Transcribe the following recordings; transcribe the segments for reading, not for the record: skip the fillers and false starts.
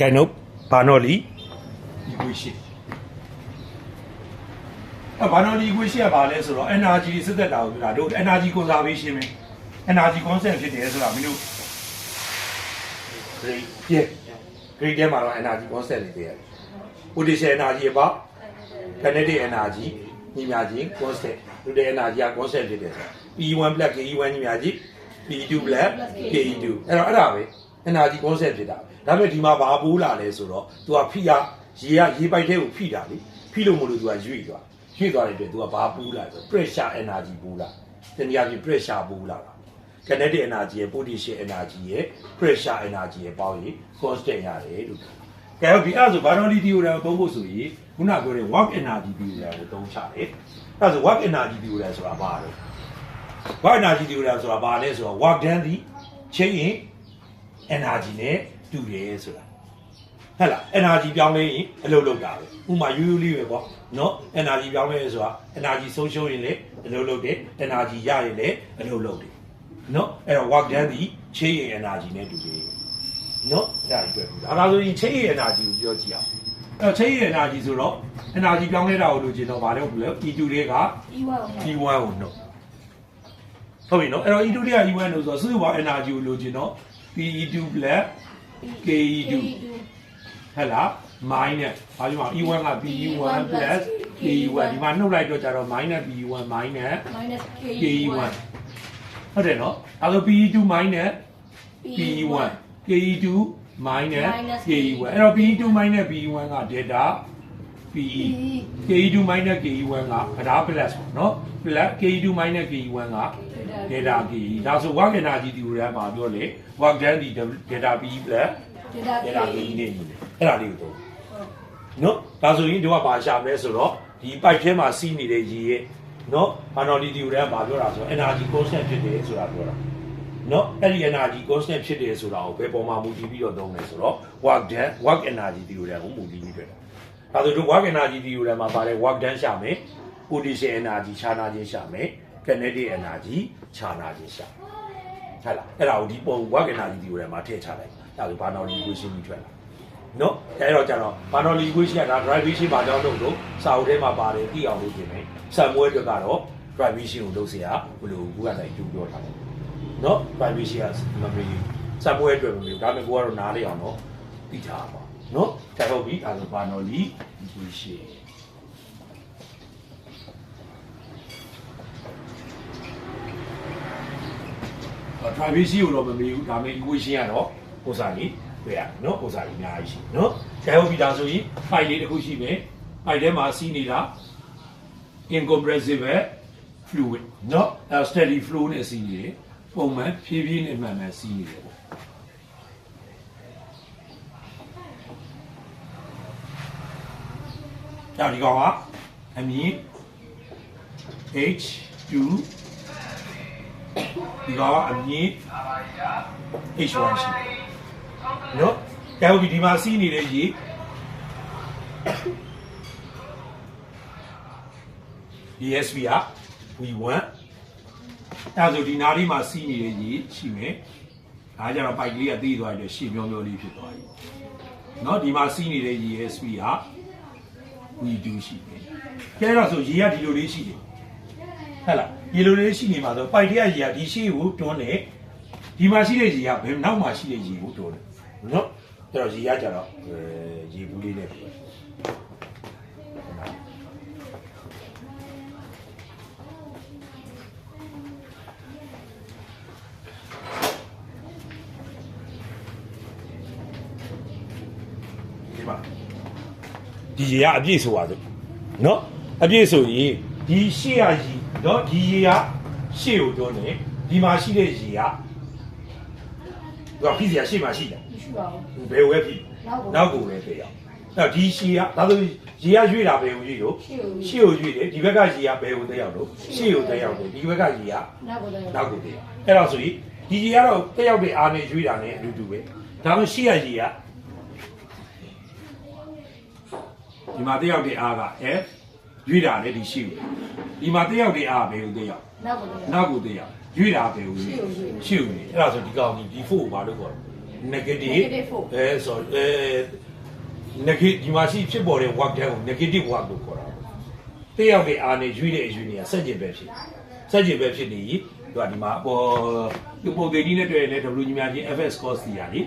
ကဲနော်ဘာနော်လီ equation ဘာနော်လီ equation ကဘာလဲဆိုတော့ energy စစ်သက်တာကိုပြောတာတို့ energy conservation ပဲ energy constant ဖြစ်တယ်ဆိုတာမင်းတို့ grade ထဲမှာတော့ energy constant လေးတွေရတယ် potential energy ပါ kinetic energy ညီမကြီး constant တို့တဲ့ energy က constant ဖြစ်တယ်ဆို P1 plus KE1 ညီမကြီး P2 plus KE2 အဲ့ဒါပဲ energy constant ဖြစ်တာဒါပေမဲ့ဒီမှာဘာပိုးလာလဲဆိုတော့ तू ကဖိရရေပိုက်ထဲကိုဖိတာလေဖိလို့မလို့ तू ကရွေ့သွားတဲ့အတွက် तू ကဘာပိုးလာဆို pressure energy ပိုးလာတနည်းအားဖြင့် pressure ပိုးလာတာ kinetic energy ရဲ့ potential energy ရဲ့ pressure energy ရဲ့ပေါင်းရင် constant ရတယ်လို့ကဲဟုတ်ပြီအဲ့ဒါဆို Bernoulli theorem ကိုသုံးဖို့ဆိုရင်ခုနပြောတဲ့ work energy theorem ကိုသုံးချတယ်အဲ့ဒါဆို work energy theorem ဆိုတာဘာလဲ work energy theorem ဆိုတာဘာလဲဆိုတော့ work done ဒီ change in energy နဲ့တူတယ်ဆိုတာဟဲ့လား energy ပြောင်းလဲရင်အလုပ်လုပ်တာပဲဥမာရိုးရိုးလေးပဲပေါ့နော် energy ပြောင်းလဲဆိုတာ energy ဆုံးရှုံးရင်လည်းအလုပ်လုပ်တယ် energy ရရင်လည်းအလုပ်လုပ်တယ်နော်အဲ့တော့ work done ဒီ change in energy နဲ့တူတယ်နော်ဒါကြီးတွေ့ဘူးဒါဆိုရင် change in energy ကိုပြောကြည့်အောင်အဲ့တော့ change in energy ဆိုတော့ energy ပြောင်းလဲတာကိုလို့ကျင်တော့ဗာလဲဘူးလေ E2 တွေက E1 ကိုနော်ဟုတ်ပြီနော်အဲ့တော့ E2 တွေက E1 လို့ဆိုတော့စုစုပေါင်း energy ကိုလို့ကျင်တော့ P2 plus KE2 ဟဲ့လား minus ဘာပြောမှာ E1 က PE1 plus KE1 ဒီမှာနှုတ်လိုက်တော့ကြတော့ minus PE1 minus KE1 ဟုတ်တယ်နော်အဲ့တော့ PE2 minus PE1 KE2 minus KE1 အဲ့တော့ PE2 minus PE1 က delta PE KE2 minus KE1 ကဗဒါ plus ပေါ့နော် plus KE2 minus KE1 က delta PE ဒါဆို work energy theorem မှာပြောလေ work done ဒီ delta PE plus delta PE နေနေအဲ့ဒါလေးကိုတော့နော်ဒါဆိုရင်တို့ကဘာရှာမလဲဆိုတော့ဒီ pipe ထဲမှာစီးနေတဲ့ရေရဲ့နော် Bernoulli theorem မှာပြောတာဆို energy constant ဖြစ်တယ်ဆိုတာပြောတာနော်အဲ့ဒီ energy constant ဖြစ်တယ်ဆိုတာကိုဘယ်ပေါ်မှာမူတည်ပြီးတော့သုံးလဲဆိုတော့ work energy theorem ကိုမူတည်ပြီးတွေ့တာဒါဆိုတို့ work energy theorem မှာပါတယ် work done ရှာမယ် potential energy ခြားနာခြင်းရှာမယ် kinetic energy ခြားနာခြင်းရှာဟုတ်လားအဲ့ဒါကိုဒီပုံ work energy theorem မှာထည့်ချလိုက်ဒါဆို Bernoulli equation ကြီးထွက်လာနော်အဲ့တော့ကျတော့ Bernoulli equation ကဒါ derivation ဘာကြောင့်လုပ်လို့စာအုပ်ထဲမှာပါတယ်သိအောင်လုပ်ခြင်းပဲစံမွဲအတွက်ကတော့ derivation ကိုလုပ်เสียဘယ်လိုခုကတိုင်ကျူးပြောထားတယ်နော် derivation ကမမေးစံမွဲအတွက်မမေးဒါပေမဲ့ကိုကတော့နားလေအောင်တော့သိထားပါနော်ဒါဟုတ်ပြီအဲ့ဒါ Bernoulli equation derivation ကိုတော့မမေးဘူးဒါပေမဲ့ equation ကတော့ဟိုစားကြီးတွေ့ရနော်ဟိုစားကြီးအများကြီးရှိနော်ဒါဟုတ်ပြီဒါဆိုရင် file လေးတစ်ခုရှိမယ် file ထဲမှာစီးနေတာ incompressible fluid နော် steady flow နဲ့စီးနေတယ်ပုံမှန်ဖြည်းဖြည်းနဲ့မှန်မှန်စီးနေတယ်ပေါ့ဒါဒီကောင်ကအမြင် H2 ဒီကောင်ကအမြင် H1 ရှိနော်ကဲဟုတ်ပြီဒီမှာစီးနေတဲ့ရေESV က V1 အဲဆိုဒီနားလေးမှာစီးနေတဲ့ရေရှိမယ်ဒါကြတော့ပိုက်ကလေးကသေးသွားတယ်ရှေ့မျောမျောလေးဖြစ်သွားပြီเนาะဒီမှာစီးနေတဲ့ရေ ESV က V2 ရှိတယ်ကဲတော့ဆိုရေကဒီလိုလေးရှိတယ်ဟဲ့လားရေလိုလေးရှိနေမှာဆိုပိုက်တွေကရေကဒီရှေ့ကိုတွန်းတယ်ဒီမှာရှိတဲ့ရေကဘယ်နောက်မှာရှိတဲ့ရေကိုတွန်းတယ်เนาะအဲ့တော့ရေကကြတော့ရေဘူးလေးနဲ့ပြဒီရေကအပြည့်ဆိုပါစို့เนาะအပြည့်ဆိုရင်ဒီရှေ့ရရေเนาะဒီရေကရှေ့ကိုတွန်းတယ်ဒီမှာရှိတဲ့ရေကသူကဖြစ်စရာရှေ့မှာရှိတယ်မရှိပါဘူးဘယ်ဝဲဖြစ်နောက်ကိုပဲပြေးအောင်အဲ့တော့ဒီရှေ့ကဒါဆိုရေကရွေ့တာဘယ်ကိုရွေ့လို့ရှေ့ကိုရွေ့တယ်ဒီဘက်ကရေကဘယ်ကိုတက်ရောက်လို့ရှေ့ကိုတက်ရောက်တယ်ဒီဘက်ကရေကနောက်ကိုတက်ရောက်အဲ့တော့ဆိုရင်ဒီရေကတော့တက်ရောက်တဲ့အားနဲ့ရွေ့တာနဲ့အတူတူပဲဒါမှရှေ့ရရေကဒီမှာတက်ရောက်တဲ့အားက F ရွေ့တာလည်းဒီရှိဘူးဒီမှာတက်ရောက်တဲ့အားဘယ်ကိုတက်ရောက်နောက်ကိုတက်ရောက်ရွေ့တာဘယ်ကိုရှေ့ကိုအဲ့ဒါဆိုဒီကောင်ဒီ D4 ကိုဘာလို့ခေါ်လဲ negative ဆိုnegative ဒီမှာရှိဖြစ်ပေါ်တဲ့ work done ကို negative work လို့ခေါ်တာတယောက်ရဲ့အားနဲ့ရွေးတဲ့အရွေးတွေကစက်ကျင်ပဲဖြစ်နေရင်သူကဒီမှာပေါ်ဒီပုံသေးကြီးနဲ့တွေ့ရင်လည်း W ညီမချင်း FS cos တီရာလေ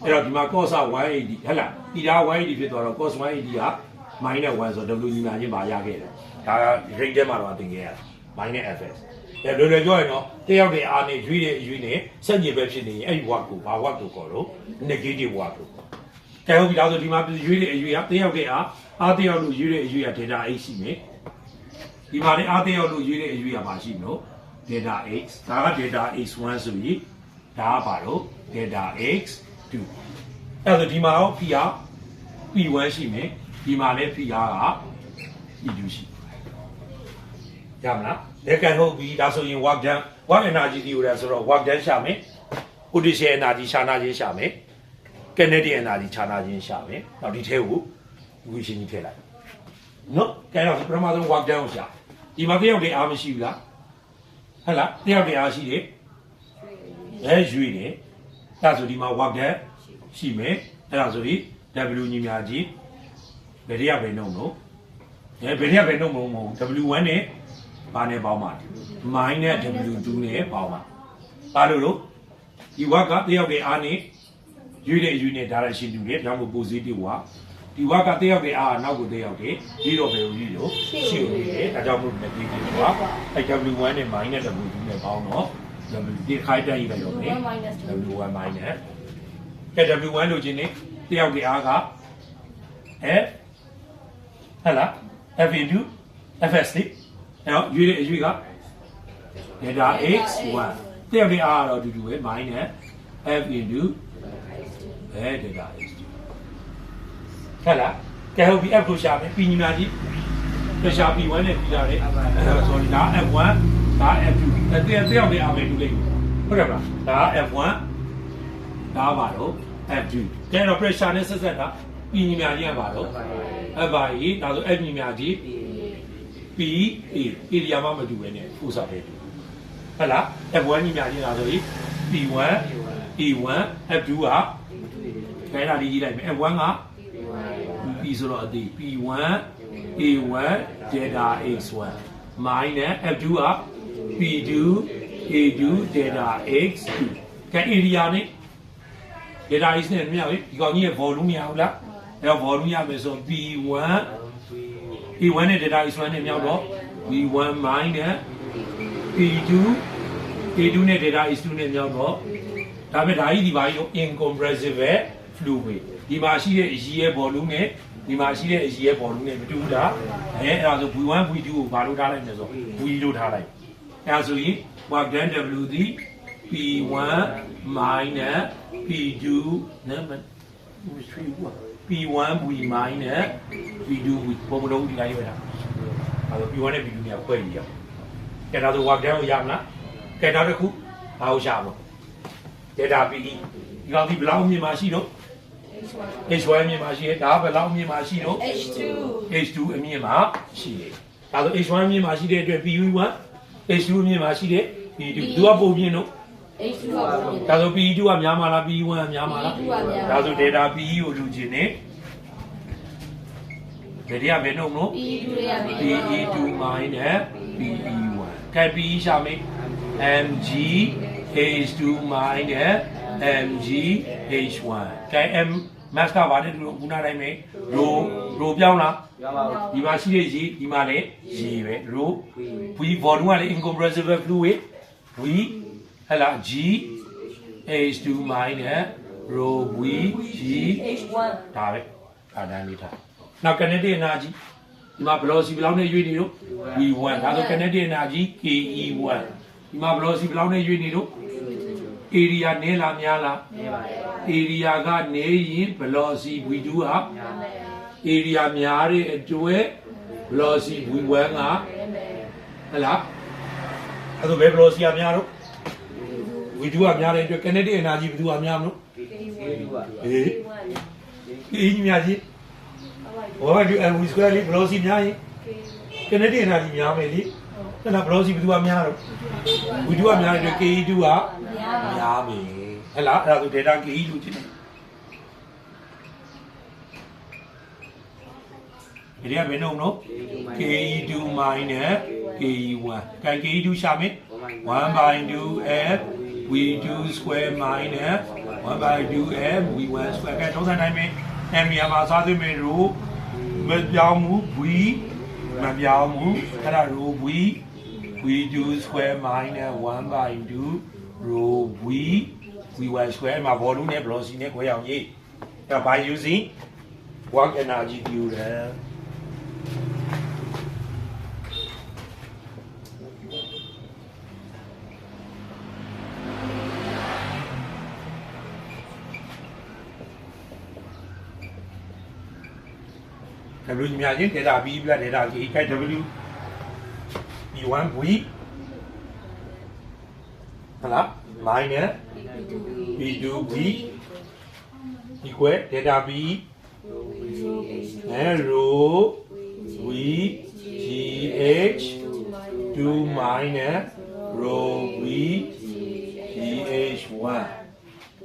အဲ့တော့ဒီမှာ cos 180ဟဲ့လားတီတာ180ဖြစ်သွားတော့ cos 180က minus 1ဆိုတော့ W ညီမချင်းပါရခဲ့တယ်ဒါက rate ထဲမှာတော့တင်ခဲ့ရတာ minus FS အဲ့လိုပြောရင်တော့တယောက်ရဲ့အားနဲ့ရွေးတဲ့အရွေးနဲ့စက်ကျင်ပဲဖြစ်နေရင်အဲ့ဒီ work ကိုဘာ work ကိုခေါ်တော့ negative work ကိုကဲဟုတ်ပြီဒါဆိုဒီမှာရွေးတဲ့အရွေးကတယောက်ရဲ့အားတယောက်လို့ရွေးတဲ့အရွေးက delta H ရှိမယ်ဒီမှာလည်းအားတယောက်လို့ရွေးတဲ့အရွေးကပါရှိမလို့ delta X ဒါက delta X1 ဆိုပြီးဒါကပါတော့ delta X2 အဲ့ဒါဒီမှာရော P က P1 ရှိမယ်ဒီမှာလည်း P က P2 ရှိရမလားလက်ကန်ဟုတ်ပြီဒါဆိုရင် work done work energy theory ဆိုတော့ work done ရှာမယ် potential energy ရှာနာခြင်းရှာမယ် kinetic energy ရှာနာခြင်းရှာမယ်နောက်ဒီထဲကို equation ကြီးထည့်လိုက်နော်ကဲတော့ပထမဆုံး work done ကိုရှာဒီမှာတယောက်တည်းအားမရှိဘူးလားဟုတ်လားတယောက်တည်းအားရှိတယ်ရွေးတယ်ဒါဆိုဒီမှာ work done ရှိမယ်အဲ့ဒါဆိုပြီး W ညီများကြီးဘယ်တည်းကဘယ်နှုံလို့ဘယ်တည်းကဘယ်နှုံမဟုတ် W1 နဲ့ဘာနဲ့ပေါင်းပါminus W2 နဲ့ပေါင်းပါဘာလို့ဒီ work ကတယောက်တည်းအားနဲ့ရွေးတဲ့အရွေးနဲ့ direction တူတယ်ဒါမှမဟုတ် positive work ဒီ work ကတယောက်တည်းအားနောက်ကိုတယောက်တည်းပြီးတော့ဘယ်လိုကြီးလို့ရှိနေတယ်ဒါကြောင့်မို့ negative work အဲ W1 နဲ့ minus W2 နဲ့ပေါင်းတော့ W ခိုင်းတက်ရေးလိုက်တော့မယ် W1 minus ကဲ W1 လို့ချင်းနေတယောက်တည်းအားက F ဟဲ့လား F into FS လေအဲ့တော့ရွေးတဲ့အရွေးက delta X1 တယောက်တည်းအားတော့အတူတူပဲ minus F into delta X2 ဟဲ့လားကဲဟုတ်ပြီ F ကိုရှာမယ် P ညီမကြီးရှာ P1 နဲ့ပြီးတာလေ sorry ဒါ F1 ဒါ F2 တယောက်တည်းအားပဲတူလိမ့်မယ်ဟုတ်တယ်မလားဒါ F1 ဒါပါတော့ F2 ကဲတော့ pressure နဲ့ဆက်ဆက်တာ P ညီမကြီးကပါတော့ F ပါကြီးဒါဆို F ညီမကြီး P A area မှာမတူပဲနဲ့ပို့စားတယ်ဟုတ်လား F1 ညီမကြီးလားဆိုရင် P1 A1 F2 ကခဲတာလေးရေးလိုက်မယ် F1 က P ဆိုတော့အသေး P1 A1 delta X1 minus F2 က P2 A2 delta X2 ကဲ area နဲ့ delta X နဲ့မြင်ရပြီဒီကောင်ကြီးရဲ့ volume ရအောင်လားအဲ့တော့ volume ရမယ်ဆို P1 A1 နဲ့ delta X1 နဲ့မြောက်တော့ V1 minus P2 A2 နဲ့ delta X2 နဲ့မြောက်တော့ဒါပေမဲ့ဒါကြီးဒီပါကြီးတော့ incompressible fluid ဒီမှာရှိတဲ့အရည်ရဲ့ volume နဲ့ဒီမှာရှိတဲ့အရည်ရဲ့ volume နဲ့မတူဘူးလားအဲ့ဒါဆို V1 V2 ကိုဘာလို့ထားလိုက်လဲဆို V လို့ထားလိုက်အဲ့ဒါဆိုရင် work done W သည် P1 minus P2 နဲ့P1 V minus P2 V ပုံမလုံးဒီတိုင်းပဲလားအဲ့တော့ P1 နဲ့ P2 နဲ့ခွဲပြီးရအောင်ကဲဒါဆို work done ကိုရမလားကဲနောက်တစ်ခုဘာလို့ရှာမလို့ delta PE ဒီကောင်ဒီဘယ်လောက်မြင်မှရှိတော့ H1 မြင်မှရှိတယ်ဒါကဘယ်လောက်မြင်မှရှိတော့ H2 အမြင်မှရှိတယ်ဒါဆို H1 မြင်မှရှိတဲ့အတွက် PU1 H2 မြင်မှရှိတယ် P2 သူကပုံမြင်တော့ H2 ကပုံမြင်ဒါဆို PE2 ကများမှာလား PE1 ကများမှာလားဒါဆို delta PE ကိုလူချင်းနေဒါတွေကဘယ်နှုံလို့ PE2 တွေက PE2 minus PE1 ကဲ PE ရှာမယ် mg H2 minus mg H1 ကဲ m mass ကဘာလဲဒီလိုခုနတိုင်းပဲ rho ပြောင်းလားပြောင်းပါဘူးဒီမှာရှိတဲ့ရေဒီမှာလည်းရေပဲ rho v volume ကလည်း incompressible fluid v ဟဲ့လား g H2 minus rho v g H1 ဒါပဲဒါတန်းလေးထားနောက် kinetic energy ဒီမှာ velocity ဘယ်လောက်နဲ့ရွေးနေလို့ v1 ဒါဆို kinetic energy ke1 ဒီမှာ velocity ဘယ်လောက်နဲ့ရွေးနေလို့ area နည်းလားများလား နေပါရဲ့ area ကနေရင် velocity v2 က area များတဲ့အတွက် velocity v1 ကဟဲ့လားအဲ့ဒါပဲ velocity ကများတော့ v2 ကများတဲ့အတွက် kinetic energy ဘယ်သူကများမလို့ K2 ပါ ဟေးအေးကြီးများကြီးဘာမှဒီ v square လေး velocity များရင် kinetic energy များမယ်လေအဲ့ဒါ velocity ဘယ်သူကများတော့ v2 ကများတဲ့အတွက် ke2 ကများမယ်ဟဲ့လားအဲ့ဒါဆို delta ke လို့ဖြစ်တယ် ဒီကဘယ်နှုန်းနော် ke2 minus ke1 ကဲ ke2 ရှာမယ်1 by 2f v2 square minus 1 by 2f v1 square ကဲ30နိုင်မယ်အဲ့ဒီမှာစားသွင်းမယ် rho မပြောင်းဘူး v မပြောင်းဘူးအဲ့ဒါ rho v v2 square minus 1 by 2 rho v v1 square မှာ volume နဲ့ velocity နဲ့ခွဲအောင်ရေးအဲ့ by using work energy theorem ဘယ်လိုညာချင်း data b plus data k ကဲ w b1 v ဟုတ်လား minus b2 v equal data b and rho v gh 2 minus rho v gh1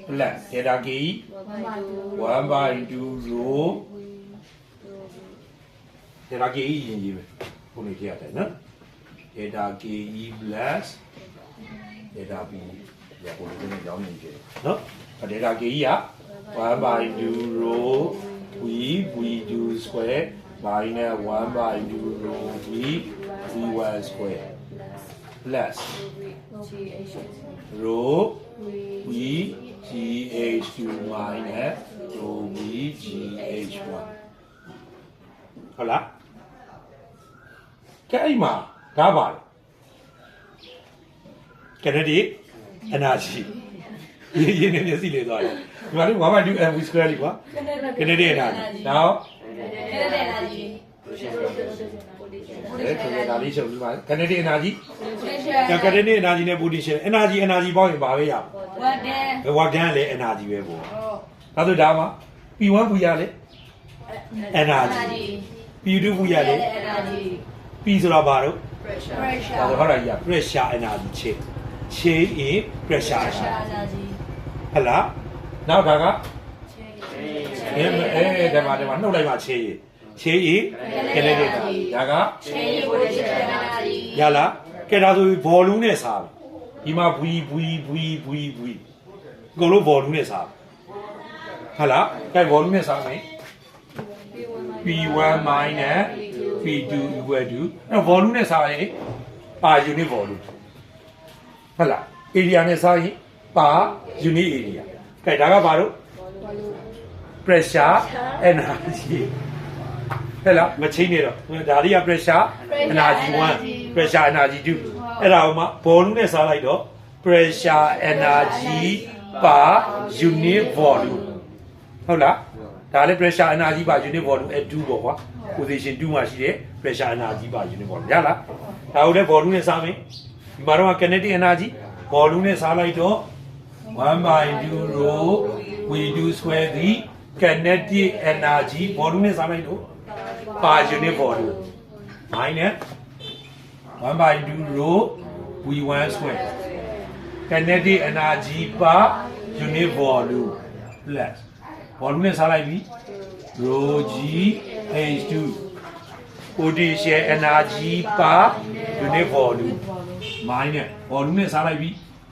plus data k 1 by 2 rho data ke ရင်ရေးပဲပုံလေးထည့်ရတယ်နော် data ke plus data b ရပုံလေးနဲ့ကြောင်းနေကြတယ်နော် data ke က1 by 2 rho v v2 square minus 1 by 2 rho v v1 square plus rho v gh2 minus rho v gh1 ဟုတ်လားကဲအဲ့မှာဒါပါလေkinetic energy ရင်းနေမျက်စိလေးသွားတယ်ဒီမှာလေ1 by 2 mv square လေးကွာ kinetic energy နောက် kinetic energy အဲ့ဒါလေးချုပ်ပြီးပါ kinetic energy kinetic energy နဲ့ potential energy ပေါင်းရင်ပါပဲရ work done လည်း energy ပဲပေါ့ဒါဆိုဒါမှာ p1 ပူရလေ energy p2 ပူရလေ energy p ဆိုတာဘာလို့ pressure ဒါဆိုဟောတာကြီးက pressure energy ခြေ in pressure energy ဟလားနောက်ဒါကဒါမှနှုတ်လိုက်ပါခြေ in kinetic energy ဒါက potential energy ရလားကဲဒါဆို volume နဲ့စားပြီဒီမှာ v အကုန်လုံး volume နဲ့စားဟလားကဲ volume နဲ့စားမယ် p1 minus p2 equal to အဲ့ volume နဲ့စားရင် per unit volume ဟုတ်လား area နဲ့စားရင် per unit area ကဲဒါကဘာလို့ pressure energy ဟဲ့လားမချင်းနေတော့ဒါလေးက pressure energy 1 pressure energy 2အဲ့ဒါကိုမှ volume နဲ့စားလိုက်တော့ pressure energy per unit volume ဟုတ်လားဒါလည်း pressure energy per unit volume 2ပေါ့ကွာ position 2မှာရှိတဲ့ pressure energy per unit volume ရလားဒါကိုလည်း volume နဲ့စားမယ်ဒီမှာတော့ kinetic energy volume နဲ့စားလိုက်တော့1 by 2 rho v2 square ဒီ kinetic energy volume နဲ့စားလိုက်တော့ per unit volume minus 1 by 2 rho v1 square kinetic energy per unit volume plus volume နဲ့စားလိုက်ပြီ rho g h2 potential energy per unit volume minus volume နဲ့စားလိုက်ပြီ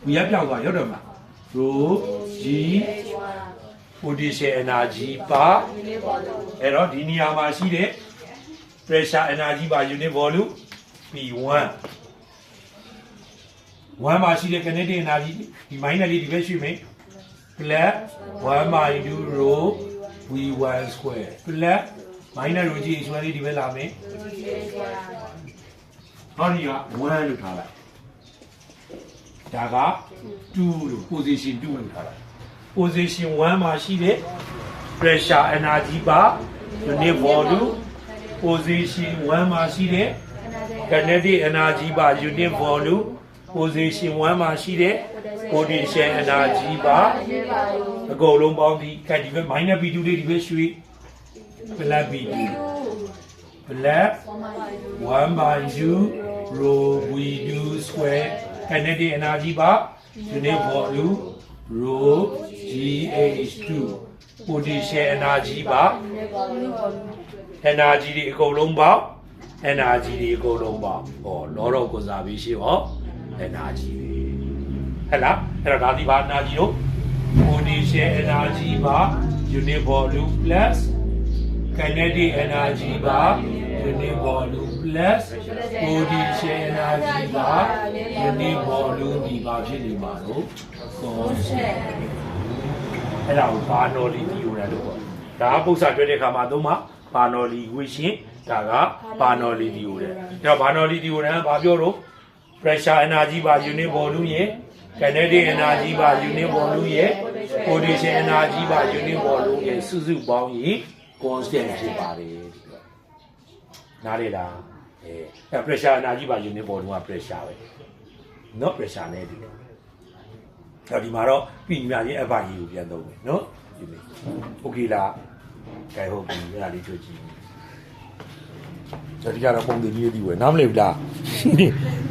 v ရပြောက်သွားရောက်တော့မှာ rho g potential energy per unit volume အဲ့တော့ဒီနေရာမှာရှိတဲ့ pressure energy per unit volume p1 1မှာရှိတဲ့ kinetic energy ဒီ minus လေးဒီဘက်ရွှေ့မယ် plus 1 by 2 rho v1 square plus minus rho g h1 လေးဒီဘက်လာမယ်ဟောဒီက1လို့ထားလိုက်ဒါက2လို့ position 2လို့ထားလိုက် position 1မှာရှိတဲ့ pressure energy per unit volume position 1မှာရှိတဲ့ kinetic energy per unit volume position 1မှာရှိတဲ့ potential energy per အကုန်လုံးပေါင်းပြီးခက်ဒီဘက် minus p2 လေးဒီဘက်ရွှေ့ plus p2 plus 1 by 2 rho v2 square kinetic energy per unit volume rho gh2 potential energy per energy တွေအကုန်လုံးပေါင်း energy တွေအကုန်လုံးပေါင်းဟောလောတော့ကိုစားပြီးရှိဟော energy ဟဲ့လားအဲ့တော့ဒါဒီဘာ energy တို့ potential energy ပါ unit volume plus kinetic energy ပါ unit volume plus potential energy ပါ unit volume ဒီပါဖြစ်နေမှာတော့ constant အဲ့ဒါကို Bernoulli theorem လို့ခေါ်ဒါကပု္ပ္ပစာတွေ့တဲ့အခါမှာသုံးမှာ Bernoulli equation ဒါက Bernoulli theorem အဲ့တော့ Bernoulli theorem ကဘာပြောတော့ pressure energy ပါ unit volume ရဲ့ kinetic energy ပါ unit volume ရဲ့ potential energy ပါ unit volume ရဲ့စုစုပေါင်းရင် constant ဖြစ်ပါတယ်နားလေလားအဲ့ pressure energy ပါ unit volume က pressure ပဲเนาะ pressure နဲ့ဒီအဲ့ဒီမှာတော့ပြည်များချင်း FI ကိုပြန်သုံးမယ်เนาะဒီနေ့ okay လားကြိုင်ဟုတ်ပြီအဲ့ဒါလေးတွေ့ကြည့်ဒီကတော့ပုံသေးလေးတွေဝယ်နားမလည်ဘူးလား